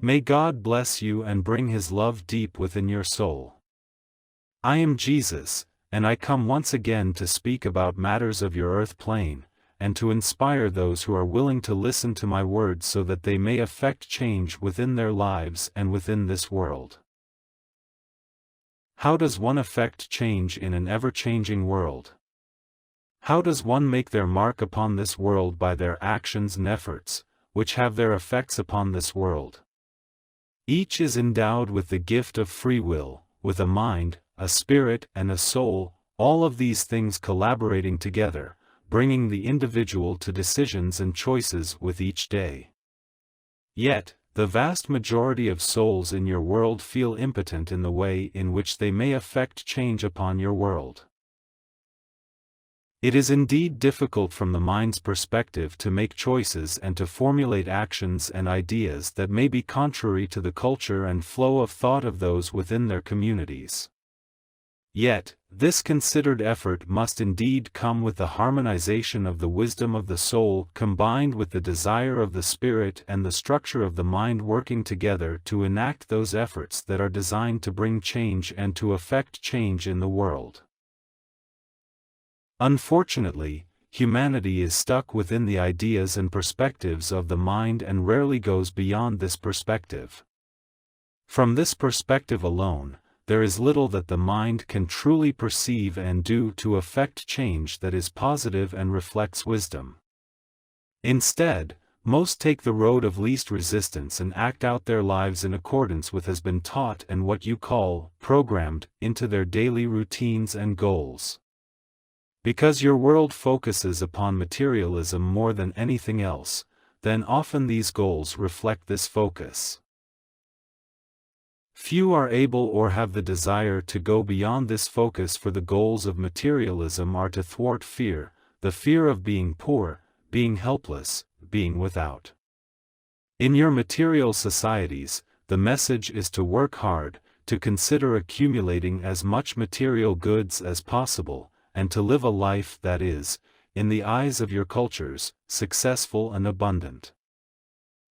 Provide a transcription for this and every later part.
May God bless you and bring His love deep within your soul. I am Jesus, and I come once again to speak about matters of your earth plane, and to inspire those who are willing to listen to my words so that they may effect change within their lives and within this world. How does one effect change in an ever-changing world? How does one make their mark upon this world by their actions and efforts, which have their effects upon this world? Each is endowed with the gift of free will, with a mind, a spirit and a soul, all of these things collaborating together, bringing the individual to decisions and choices with each day. Yet, the vast majority of souls in your world feel impotent in the way in which they may effect change upon your world. It is indeed difficult from the mind's perspective to make choices and to formulate actions and ideas that may be contrary to the culture and flow of thought of those within their communities. Yet, this considered effort must indeed come with the harmonization of the wisdom of the soul combined with the desire of the spirit and the structure of the mind working together to enact those efforts that are designed to bring change and to effect change in the world. Unfortunately, humanity is stuck within the ideas and perspectives of the mind and rarely goes beyond this perspective. From this perspective alone, there is little that the mind can truly perceive and do to effect change that is positive and reflects wisdom. Instead, most take the road of least resistance and act out their lives in accordance with what has been taught and what you call programmed into their daily routines and goals. Because your world focuses upon materialism more than anything else, then often these goals reflect this focus. Few are able or have the desire to go beyond this focus, for the goals of materialism are to thwart fear, the fear of being poor, being helpless, being without. In your material societies, the message is to work hard, to consider accumulating as much material goods as possible, and to live a life that is, in the eyes of your cultures, successful and abundant.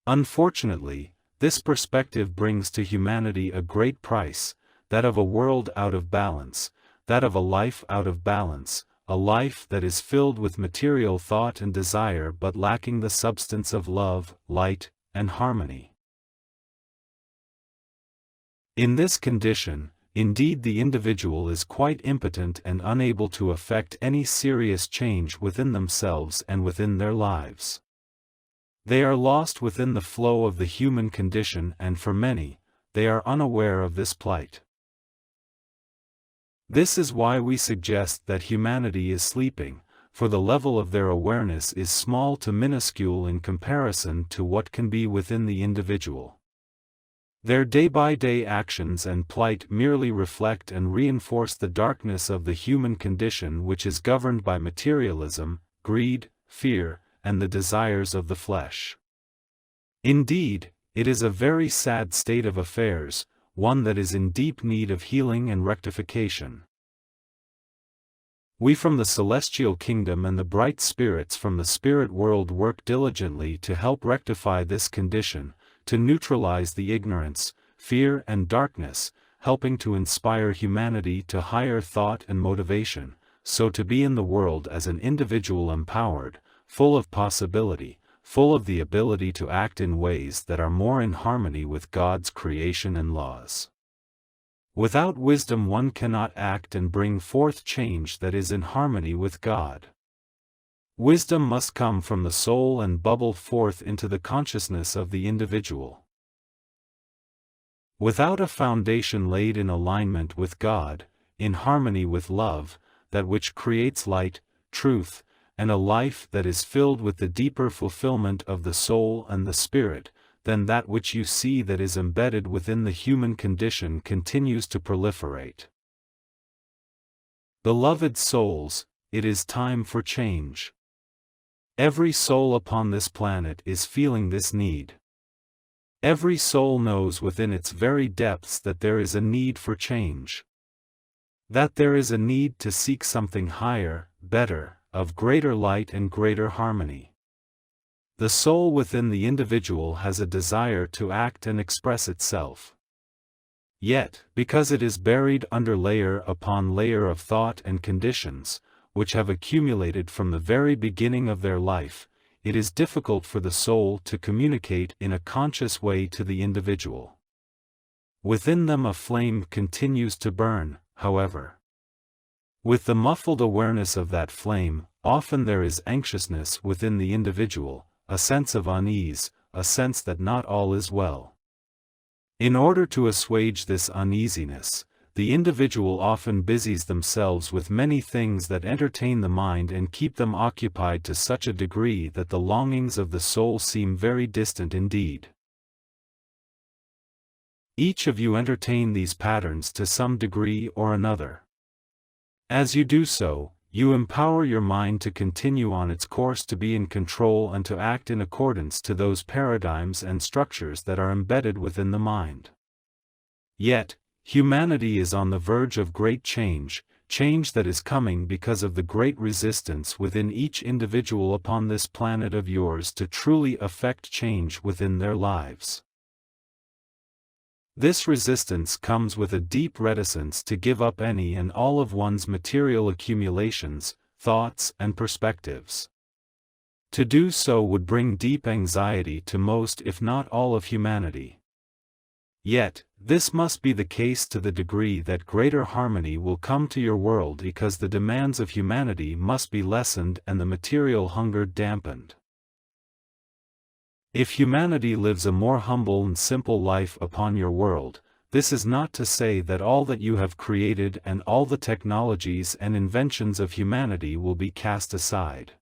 Unfortunately, this perspective brings to humanity a great price, that of a world out of balance, that of a life out of balance, a life that is filled with material thought and desire but lacking the substance of love, light, and harmony. In this condition, indeed the individual is quite impotent and unable to effect any serious change within themselves and within their lives. They are lost within the flow of the human condition, and for many, they are unaware of this plight. This is why we suggest that humanity is sleeping, for the level of their awareness is small to minuscule in comparison to what can be within the individual. Their day-by-day actions and plight merely reflect and reinforce the darkness of the human condition, which is governed by materialism, greed, fear, and the desires of the flesh. Indeed, it is a very sad state of affairs, one that is in deep need of healing and rectification. We from the celestial kingdom and the bright spirits from the spirit world work diligently to help rectify this condition, to neutralize the ignorance, fear and darkness, helping to inspire humanity to higher thought and motivation, so to be in the world as an individual empowered, full of possibility, full of the ability to act in ways that are more in harmony with God's creation and laws. Without wisdom one cannot act and bring forth change that is in harmony with God. Wisdom must come from the soul and bubble forth into the consciousness of the individual. Without a foundation laid in alignment with God, in harmony with love, that which creates light, truth, and a life that is filled with the deeper fulfillment of the soul and the spirit, then that which you see that is embedded within the human condition continues to proliferate. Beloved souls, it is time for change. Every soul upon this planet is feeling this need. Every soul knows within its very depths that there is a need for change. That there is a need to seek something higher, better, of greater light and greater harmony. The soul within the individual has a desire to act and express itself. Yet, because it is buried under layer upon layer of thought and conditions, which have accumulated from the very beginning of their life, it is difficult for the soul to communicate in a conscious way to the individual. Within them a flame continues to burn, however. With the muffled awareness of that flame, often there is anxiousness within the individual, a sense of unease, a sense that not all is well. In order to assuage this uneasiness, the individual often busies themselves with many things that entertain the mind and keep them occupied to such a degree that the longings of the soul seem very distant indeed. Each of you entertain these patterns to some degree or another. As you do so, you empower your mind to continue on its course, to be in control and to act in accordance to those paradigms and structures that are embedded within the mind. Yet, humanity is on the verge of great change, change that is coming because of the great resistance within each individual upon this planet of yours to truly affect change within their lives. This resistance comes with a deep reticence to give up any and all of one's material accumulations, thoughts and perspectives. To do so would bring deep anxiety to most if not all of humanity. Yet, this must be the case to the degree that greater harmony will come to your world, because the demands of humanity must be lessened and the material hunger dampened. If humanity lives a more humble and simple life upon your world, this is not to say that all that you have created and all the technologies and inventions of humanity will be cast aside.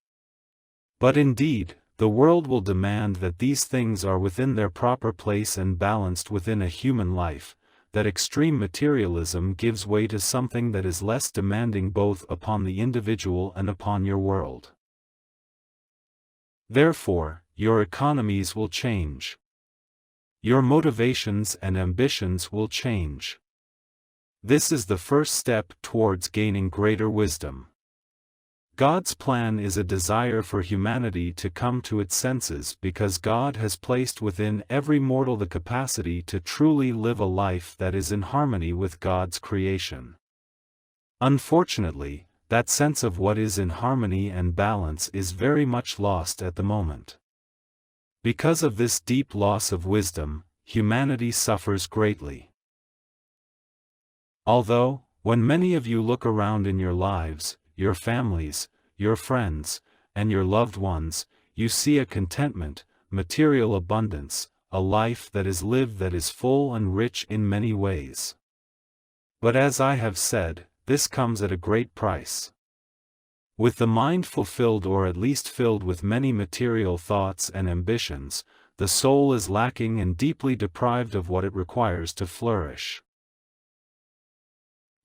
But indeed, the world will demand that these things are within their proper place and balanced within a human life, that extreme materialism gives way to something that is less demanding both upon the individual and upon your world. Therefore, your economies will change. Your motivations and ambitions will change. This is the first step towards gaining greater wisdom. God's plan is a desire for humanity to come to its senses, because God has placed within every mortal the capacity to truly live a life that is in harmony with God's creation. Unfortunately, that sense of what is in harmony and balance is very much lost at the moment. Because of this deep loss of wisdom, humanity suffers greatly. Although, when many of you look around in your lives, your families, your friends, and your loved ones, you see a contentment, material abundance, a life that is lived that is full and rich in many ways. But as I have said, this comes at a great price. With the mind fulfilled, or at least filled with many material thoughts and ambitions, the soul is lacking and deeply deprived of what it requires to flourish.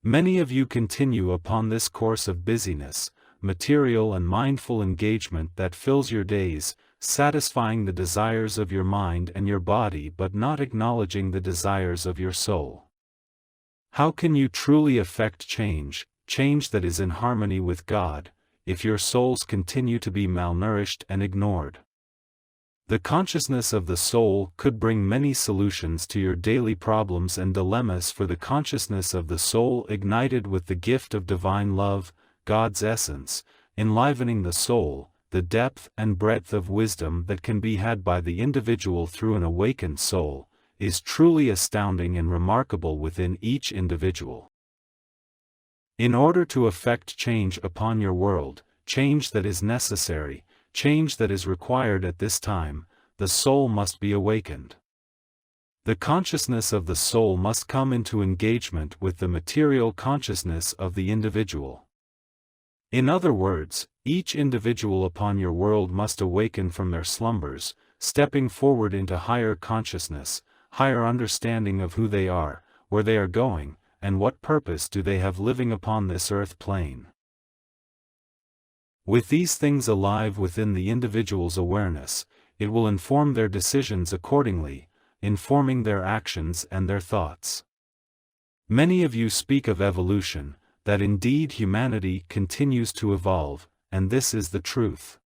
Many of you continue upon this course of busyness, material and mindful engagement that fills your days, satisfying the desires of your mind and your body but not acknowledging the desires of your soul. How can you truly affect change, change that is in harmony with God, if your souls continue to be malnourished and ignored? The consciousness of the soul could bring many solutions to your daily problems and dilemmas, for the consciousness of the soul ignited with the gift of divine love, God's essence, enlivening the soul, the depth and breadth of wisdom that can be had by the individual through an awakened soul, is truly astounding and remarkable within each individual. In order to effect change upon your world, change that is necessary, change that is required at this time, the soul must be awakened. The consciousness of the soul must come into engagement with the material consciousness of the individual. In other words, each individual upon your world must awaken from their slumbers, stepping forward into higher consciousness, higher understanding of who they are, where they are going, and what purpose do they have living upon this earth plane. With these things alive within the individual's awareness, it will inform their decisions accordingly, informing their actions and their thoughts. Many of you speak of evolution, that indeed humanity continues to evolve, and this is the truth.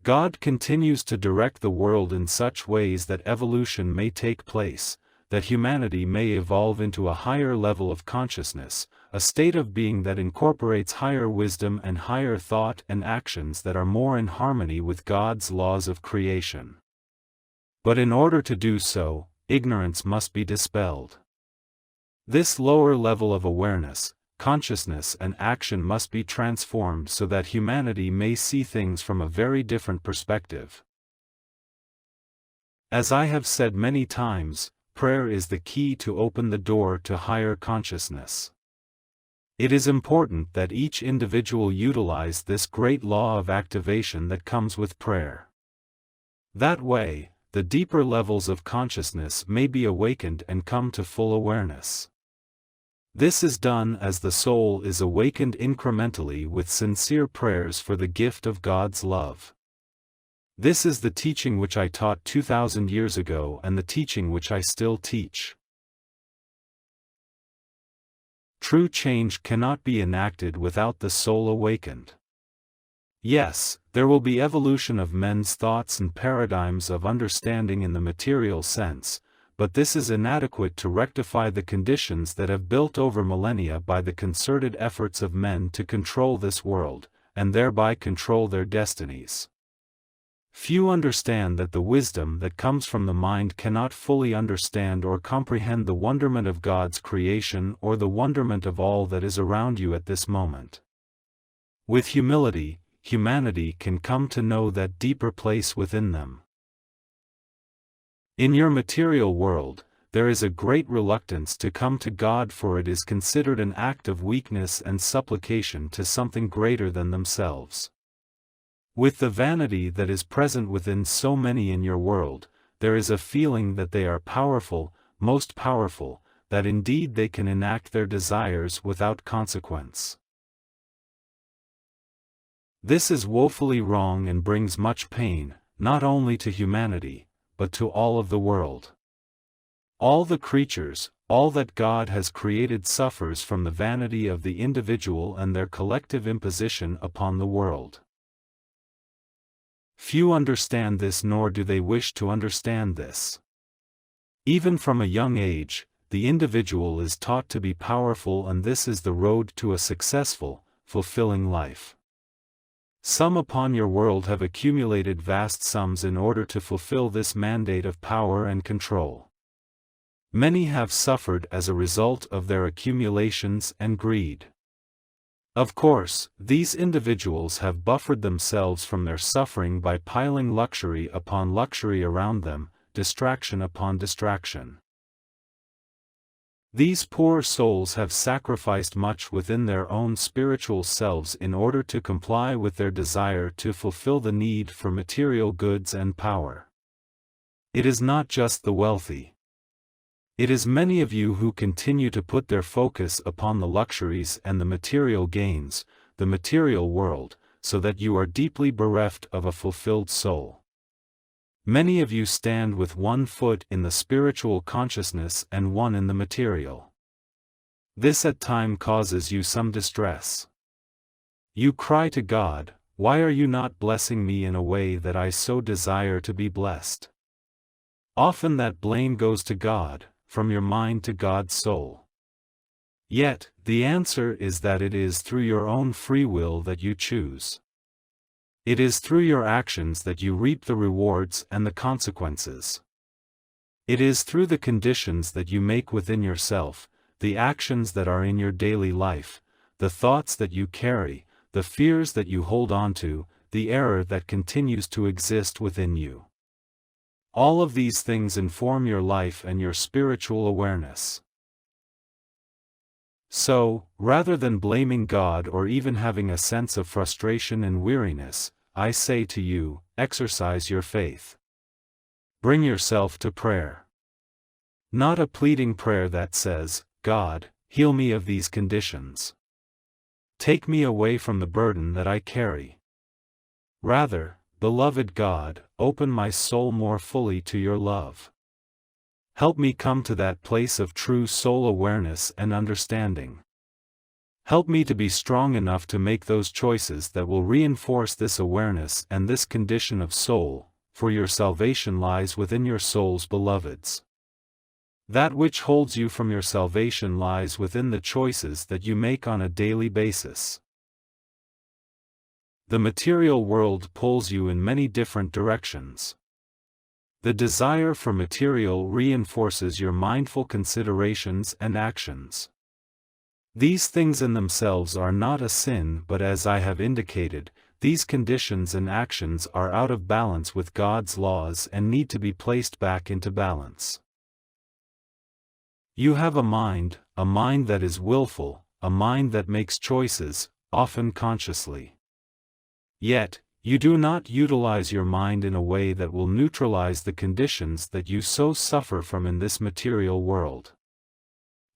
God continues to direct the world in such ways that evolution may take place, that humanity may evolve into a higher level of consciousness, a state of being that incorporates higher wisdom and higher thought and actions that are more in harmony with God's laws of creation. But in order to do so, ignorance must be dispelled. This lower level of awareness, consciousness and action must be transformed so that humanity may see things from a very different perspective. As I have said many times, prayer is the key to open the door to higher consciousness. It is important that each individual utilize this great law of activation that comes with prayer. That way, the deeper levels of consciousness may be awakened and come to full awareness. This is done as the soul is awakened incrementally with sincere prayers for the gift of God's love. This is the teaching which I taught 2,000 years ago and the teaching which I still teach. True change cannot be enacted without the soul awakened. Yes, there will be evolution of men's thoughts and paradigms of understanding in the material sense, but this is inadequate to rectify the conditions that have built over millennia by the concerted efforts of men to control this world, and thereby control their destinies. Few understand that the wisdom that comes from the mind cannot fully understand or comprehend the wonderment of God's creation or the wonderment of all that is around you at this moment. With humility, humanity can come to know that deeper place within them. In your material world, there is a great reluctance to come to God, for it is considered an act of weakness and supplication to something greater than themselves. With the vanity that is present within so many in your world, there is a feeling that they are powerful, most powerful, that indeed they can enact their desires without consequence. This is woefully wrong and brings much pain, not only to humanity, but to all of the world. All the creatures, all that God has created suffers from the vanity of the individual and their collective imposition upon the world. Few understand this, nor do they wish to understand this. Even from a young age, the individual is taught to be powerful, and this is the road to a successful, fulfilling life. Some upon your world have accumulated vast sums in order to fulfill this mandate of power and control. Many have suffered as a result of their accumulations and greed. Of course, these individuals have buffered themselves from their suffering by piling luxury upon luxury around them, distraction upon distraction. These poor souls have sacrificed much within their own spiritual selves in order to comply with their desire to fulfill the need for material goods and power. It is not just the wealthy. It is many of you who continue to put their focus upon the luxuries and the material gains, the material world, so that you are deeply bereft of a fulfilled soul. Many of you stand with one foot in the spiritual consciousness and one in the material. This at times causes you some distress. You cry to God, "Why are you not blessing me in a way that I so desire to be blessed?" Often that blame goes to God, from your mind to God's soul. Yet, the answer is that it is through your own free will that you choose. It is through your actions that you reap the rewards and the consequences. It is through the conditions that you make within yourself, the actions that are in your daily life, the thoughts that you carry, the fears that you hold on to, the error that continues to exist within you. All of these things inform your life and your spiritual awareness. So, rather than blaming God or even having a sense of frustration and weariness, I say to you, exercise your faith. Bring yourself to prayer. Not a pleading prayer that says, "God, heal me of these conditions. Take me away from the burden that I carry." Rather, beloved God, open my soul more fully to your love. Help me come to that place of true soul awareness and understanding. Help me to be strong enough to make those choices that will reinforce this awareness and this condition of soul, for your salvation lies within your soul's beloveds. That which holds you from your salvation lies within the choices that you make on a daily basis. The material world pulls you in many different directions. The desire for material reinforces your mindful considerations and actions. These things in themselves are not a sin, but as I have indicated, these conditions and actions are out of balance with God's laws and need to be placed back into balance. You have a mind that is willful, a mind that makes choices, often consciously. Yet, you do not utilize your mind in a way that will neutralize the conditions that you so suffer from in this material world.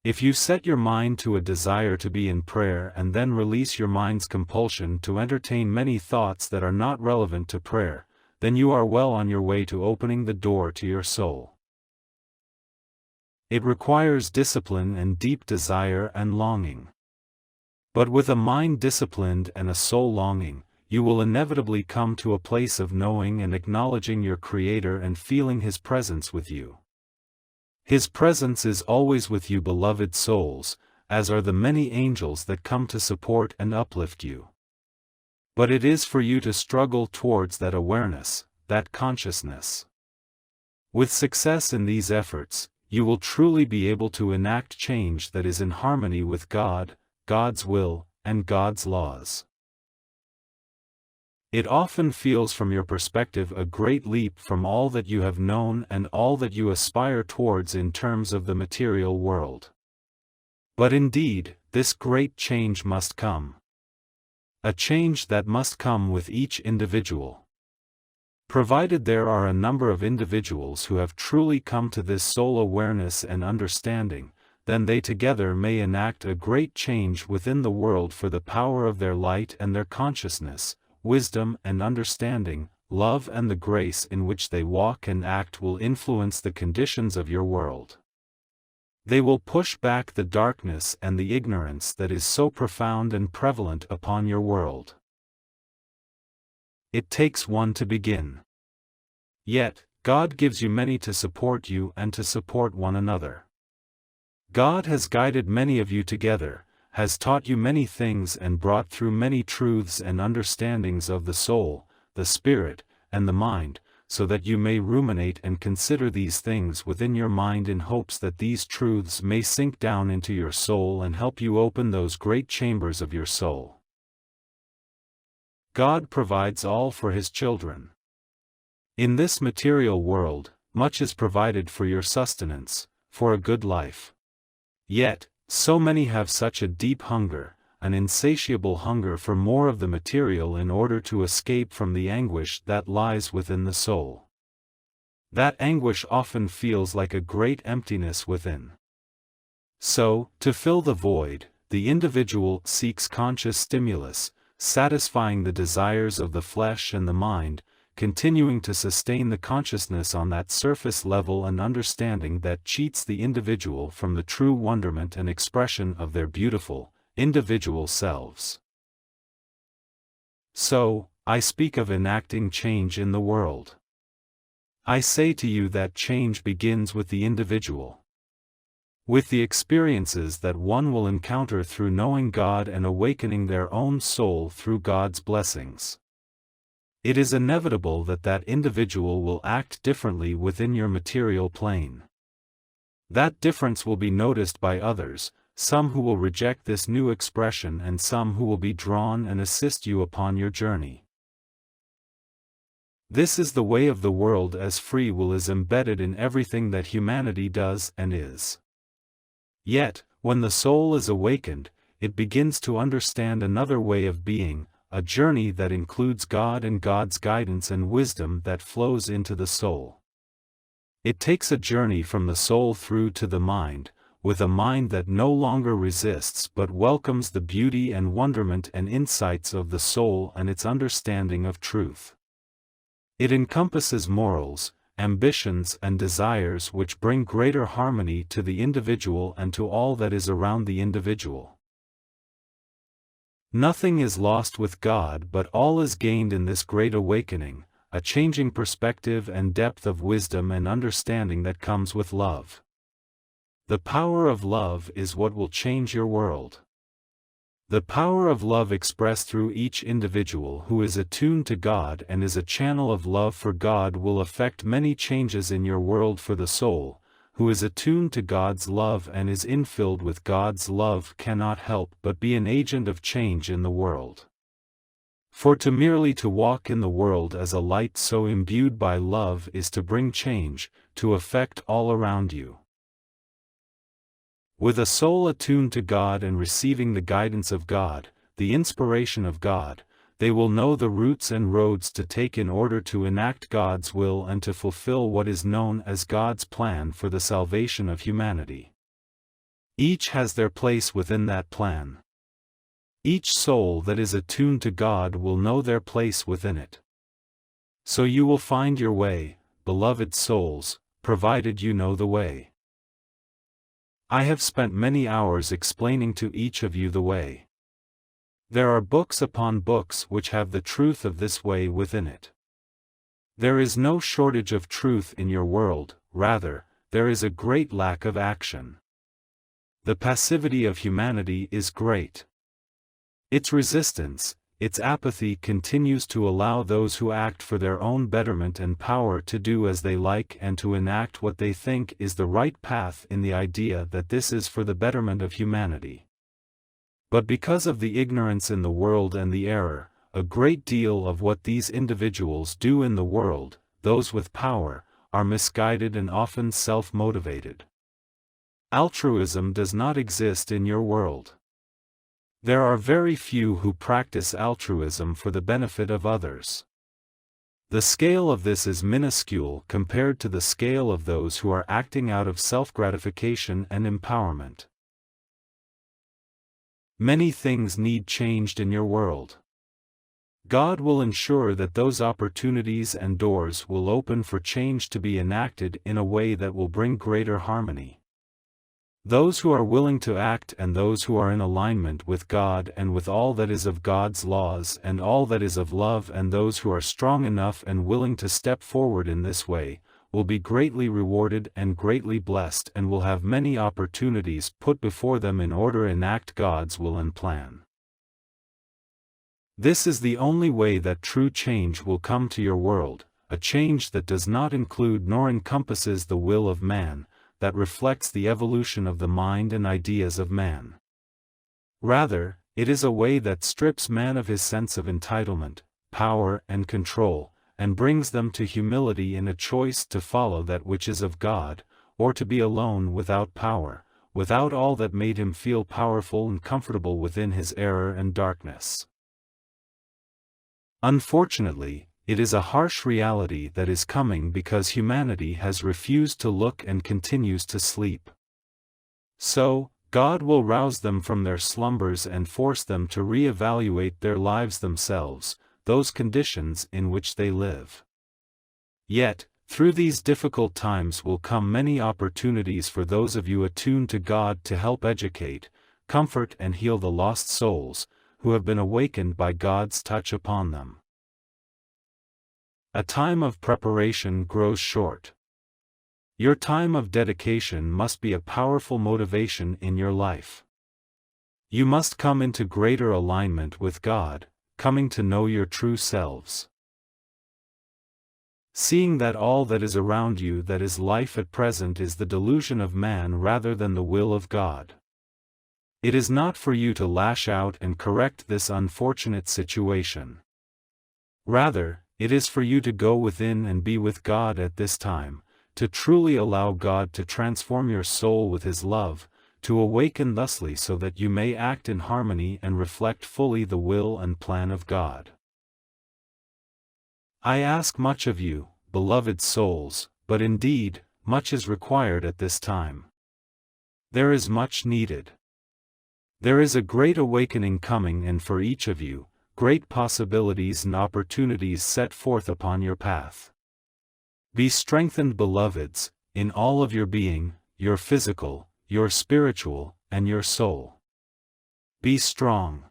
If you set your mind to a desire to be in prayer and then release your mind's compulsion to entertain many thoughts that are not relevant to prayer, then you are well on your way to opening the door to your soul. It requires discipline and deep desire and longing. But with a mind disciplined and a soul longing, you will inevitably come to a place of knowing and acknowledging your Creator and feeling His presence with you. His presence is always with you, beloved souls, as are the many angels that come to support and uplift you. But it is for you to struggle towards that awareness, that consciousness. With success in these efforts, you will truly be able to enact change that is in harmony with God, God's will, and God's laws. It often feels from your perspective a great leap from all that you have known and all that you aspire towards in terms of the material world. But indeed, this great change must come. A change that must come with each individual. Provided there are a number of individuals who have truly come to this soul awareness and understanding, then they together may enact a great change within the world, for the power of their light and their consciousness, wisdom and understanding, love and the grace in which they walk and act will influence the conditions of your world. They will push back the darkness and the ignorance that is so profound and prevalent upon your world. It takes one to begin. Yet, God gives you many to support you and to support one another. God has guided many of you together, has taught you many things and brought through many truths and understandings of the soul, the spirit, and the mind, so that you may ruminate and consider these things within your mind in hopes that these truths may sink down into your soul and help you open those great chambers of your soul. God provides all for His children. In this material world, much is provided for your sustenance, for a good life. Yet, so many have such a deep hunger, an insatiable hunger for more of the material in order to escape from the anguish that lies within the soul. That anguish often feels like a great emptiness within. So, to fill the void, the individual seeks conscious stimulus, satisfying the desires of the flesh and the mind, continuing to sustain the consciousness on that surface level and understanding that cheats the individual from the true wonderment and expression of their beautiful, individual selves. So, I speak of enacting change in the world. I say to you that change begins with the individual. With the experiences that one will encounter through knowing God and awakening their own soul through God's blessings. It is inevitable that that individual will act differently within your material plane. That difference will be noticed by others, some who will reject this new expression and some who will be drawn and assist you upon your journey. This is the way of the world, as free will is embedded in everything that humanity does and is. Yet, when the soul is awakened, it begins to understand another way of being, a journey that includes God and God's guidance and wisdom that flows into the soul. It takes a journey from the soul through to the mind, with a mind that no longer resists but welcomes the beauty and wonderment and insights of the soul and its understanding of truth. It encompasses morals, ambitions and desires which bring greater harmony to the individual and to all that is around the individual. Nothing is lost with God, but all is gained in this great awakening, a changing perspective and depth of wisdom and understanding that comes with love. The power of love is what will change your world. The power of love expressed through each individual who is attuned to God and is a channel of love for God will affect many changes in your world. For the soul, who is attuned to God's love and is infilled with God's love, cannot help but be an agent of change in the world. For to merely to walk in the world as a light so imbued by love is to bring change, to affect all around you. With a soul attuned to God and receiving the guidance of God, the inspiration of God, they will know the routes and roads to take in order to enact God's will and to fulfill what is known as God's plan for the salvation of humanity. Each has their place within that plan. Each soul that is attuned to God will know their place within it. So you will find your way, beloved souls, provided you know the way. I have spent many hours explaining to each of you the way. There are books upon books which have the truth of this way within it. There is no shortage of truth in your world, rather, there is a great lack of action. The passivity of humanity is great. Its resistance, its apathy continues to allow those who act for their own betterment and power to do as they like and to enact what they think is the right path in the idea that this is for the betterment of humanity. But because of the ignorance in the world and the error, a great deal of what these individuals do in the world, those with power, are misguided and often self-motivated. Altruism does not exist in your world. There are very few who practice altruism for the benefit of others. The scale of this is minuscule compared to the scale of those who are acting out of self-gratification and empowerment. Many things need changed in your world. God will ensure that those opportunities and doors will open for change to be enacted in a way that will bring greater harmony. Those who are willing to act and those who are in alignment with God and with all that is of God's laws and all that is of love, and those who are strong enough and willing to step forward in this way, will be greatly rewarded and greatly blessed and will have many opportunities put before them in order to enact God's will and plan. This is the only way that true change will come to your world, a change that does not include nor encompasses the will of man, that reflects the evolution of the mind and ideas of man. Rather, it is a way that strips man of his sense of entitlement, power and control, and brings them to humility in a choice to follow that which is of God, or to be alone without power, without all that made him feel powerful and comfortable within his error and darkness. Unfortunately, it is a harsh reality that is coming because humanity has refused to look and continues to sleep. So, God will rouse them from their slumbers and force them to re-evaluate their lives themselves, those conditions in which they live. Yet, through these difficult times will come many opportunities for those of you attuned to God to help educate, comfort and heal the lost souls, who have been awakened by God's touch upon them. A time of preparation grows short. Your time of dedication must be a powerful motivation in your life. You must come into greater alignment with God, coming to know your true selves. Seeing that all that is around you that is life at present is the delusion of man rather than the will of God. It is not for you to lash out and correct this unfortunate situation. Rather, it is for you to go within and be with God at this time, to truly allow God to transform your soul with His love, to awaken thusly so that you may act in harmony and reflect fully the will and plan of God. I ask much of you, beloved souls, but indeed, much is required at this time. There is much needed. There is a great awakening coming, and for each of you, great possibilities and opportunities set forth upon your path. Be strengthened, beloveds, in all of your being, your physical, your spiritual, and your soul. Be strong.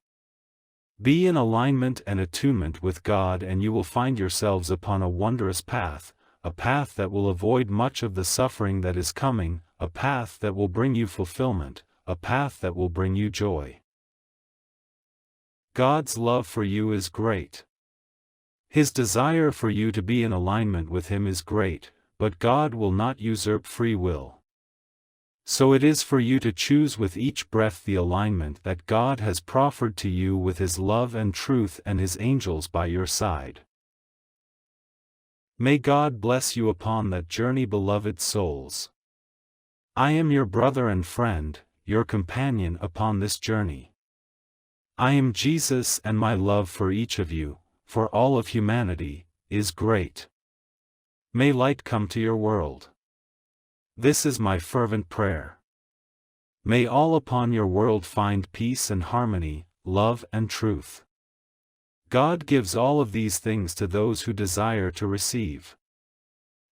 Be in alignment and attunement with God, and you will find yourselves upon a wondrous path, a path that will avoid much of the suffering that is coming, a path that will bring you fulfillment, a path that will bring you joy. God's love for you is great. His desire for you to be in alignment with Him is great, but God will not usurp free will. So it is for you to choose with each breath the alignment that God has proffered to you with His love and truth and His angels by your side. May God bless you upon that journey, beloved souls. I am your brother and friend, your companion upon this journey. I am Jesus, and my love for each of you, for all of humanity, is great. May light come to your world. This is my fervent prayer. May all upon your world find peace and harmony, love and truth. God gives all of these things to those who desire to receive.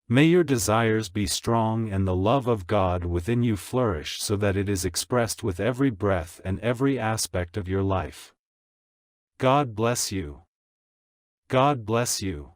May your desires be strong and the love of God within you flourish so that it is expressed with every breath and every aspect of your life. God bless you. God bless you.